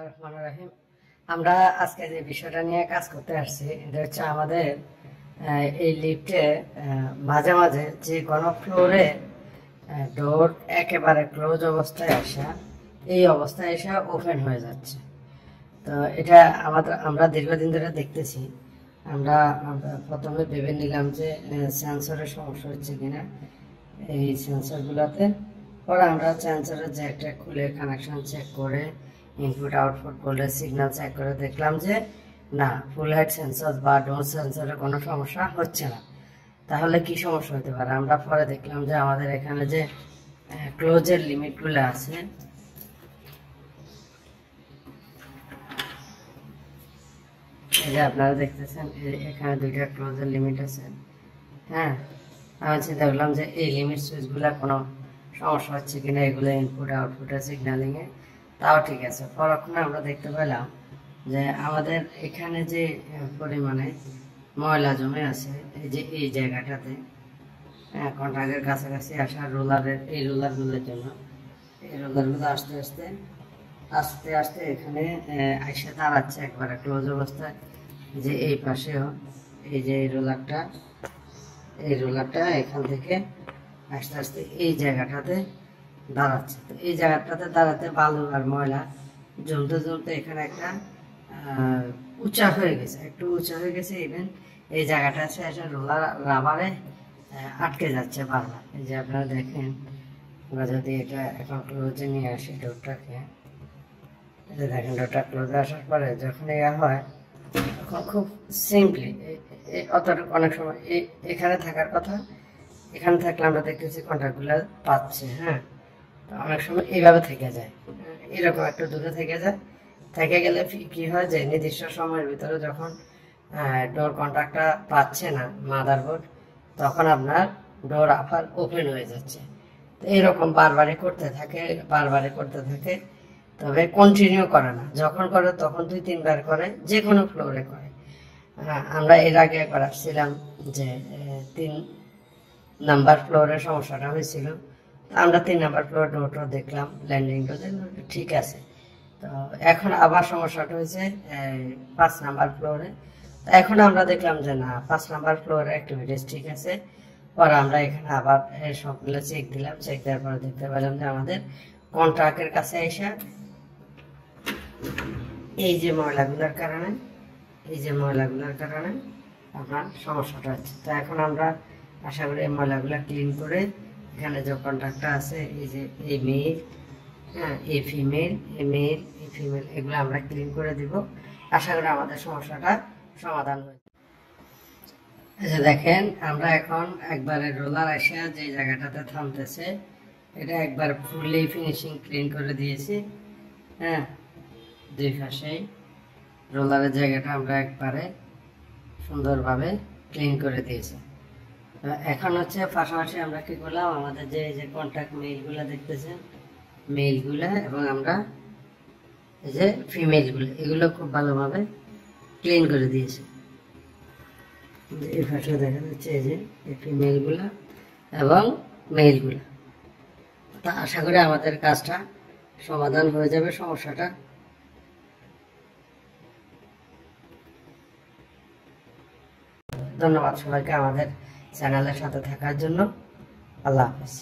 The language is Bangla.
রহমানুর রহিম। আমরা আজকে যে বিষয়টা নিয়ে কাজ করতে আসছি এটা হচ্ছে আমাদের এই লিফটে মাঝে মাঝে যে কোনো ফ্লোরে ডোর একেবারে ক্লোজ অবস্থায় আসা, এই অবস্থায় এসে ওপেন হয়ে যাচ্ছে। তো এটা আমরা দীর্ঘদিন ধরে দেখতেছি। আমরা প্রথমে ভেবে নিলাম যে সেন্সরের সমস্যা হচ্ছে কিনা এই সেন্সরগুলোতে। পরে আমরা সেন্সরের জ্যাকটা খুলে কানেকশন চেক করে ইনপুট আউটপুট করলে সিগন্যাল চেক করে দেখলাম যে না, ফুল হাইট সেন্সর বা ডোর সেন্সরে কোনো সমস্যা হচ্ছে না। তাহলে কি সমস্যা হতে পারে? আমরা পরে দেখলাম যে আমাদের এখানে যে ক্লোজের লিমিটগুলো আছে, এই যে আপনারা দেখতেছেন এখানে দুইটা ক্লোজের লিমিট আছে। হ্যাঁ, আমি চিন্তা করলাম যে এই লিমিট সুইচগুলো কোনো সমস্যা হচ্ছে কিনা, এগুলো ইনপুট আউটপুটের সিগন্যালিংয়ে। তাও ঠিক আছে। পরক্ষণে আমরা দেখতে পেলাম যে আমাদের এখানে যে পরিমাণে ময়লা জমে আছে এই যে এই জায়গাটাতে, কন্ট্রাক্টের কাছাকাছি আসা রোলারের এই রোলারগুলোর জন্য, এই রোলারগুলো আস্তে আস্তে আস্তে আস্তে এখানে এসে দাঁড়াচ্ছে একবারে ক্লোজ অবস্থায়। যে এই পাশেও এই যে এই রোলারটা এখান থেকে আস্তে আস্তে এই জায়গাটাতে দাঁড়াচ্ছে। তো এই জায়গাটাতে দাঁড়াতে বালু আর ময়লা জমতে জমতে এখানে একটা উঁচা হয়ে গেছে, একটু উঁচা হয়ে গেছে। ইভেন এই জায়গাটা আছে এসে রোলার রাবারে আটকে যাচ্ছে বারবার। এই যে আপনারা দেখেন, আমরা যদি এটা এখন ক্লোজে নিয়ে আসি ডোরটাকে, দেখেন ডোরটা ক্লোজে আসার পরে যখন ইয়া হয় তখন খুব সিম্পলি অতটুকু অনেক সময় এখানে থাকার কথা, এখানে থাকলে আমরা দেখতেছি কন্ট্যাক্টগুলো পাচ্ছে। হ্যাঁ, তো অনেক সময় এইভাবে থেকে যায়, এরকম একটু দূরে থেকে যায়। থেকে গেলে কি হয় যে নির্দিষ্ট সময়ের ভিতরে যখন ডোর কন্ট্যাক্টটা পাচ্ছে না মাদারবোর্ড, তখন আপনার ডোর আবার ওপেন হয়ে যাচ্ছে। তো এরকম বারবারই করতে থাকে, তবে কন্টিনিউ করে না। যখন করে তখন 2-3 বার করে, যে কোনো ফ্লোরে করে। আমরা এর আগে একবার আসছিলাম যে 3 নাম্বার ফ্লোরে সমস্যাটা হয়েছিল। আমরা 3 নাম্বার ফ্লোর ডোরটা দেখলাম, ল্যান্ডিং ডোর ঠিক আছে। তো এখন আবার সমস্যাটা হয়েছে 5 নাম্বার ফ্লোরে। তো এখন আমরা দেখলাম যে না, 5 নাম্বার ফ্লোরে অ্যাক্টিভিটিস ঠিক আছে। পরে আমরা এখানে আবার সবগুলো চেক দিলাম। চেক দেওয়ার পরে দেখতে পেলাম যে আমাদের কন্ট্রাক্টের কাছে এসে এই যে ময়লাগুলোর কারণে আপনার সমস্যাটা হচ্ছে। তো এখন আমরা আশা করি এই ময়লাগুলো ক্লিন করে এখানে যে কন্ট্রাক্টটা আছে, এই যে এই মেল, হ্যাঁ, এই ফিমেল, এগুলো আমরা ক্লিন করে দিব। আশা করি আমাদের সমস্যাটা সমাধান হয়েছে। এই যে দেখেন, আমরা এখন একবারে রোলার এসে যে জায়গাটাতে থামতেছে এটা একবার ফুললি ফিনিশিং ক্লিন করে দিয়েছি। হ্যাঁ, দুই পাশেই রোলারের জায়গাটা আমরা একবারে সুন্দরভাবে ক্লিন করে দিয়েছি। এখন হচ্ছে পাশাপাশি আমরা কি করলাম, আমাদের যে এই যে কন্ট্যাক্ট মেইলগুলো দেখতেছেন, মেইলগুলো এবং আমরা এই যে ফিমেলগুলো, এগুলো খুব ভালোভাবে ক্লিন করে দিয়েছি। এই পাশে দেখা যাচ্ছে এই যে এই ফিমেলগুলো এবং মেইলগুলো। তা আশা করি আমাদের কাজটা সমাধান হয়ে যাবে, সমস্যাটা। ধন্যবাদ সবাইকে আমাদের চ্যানেলের সাথে থাকার জন্য। আল্লাহ হাফেজ।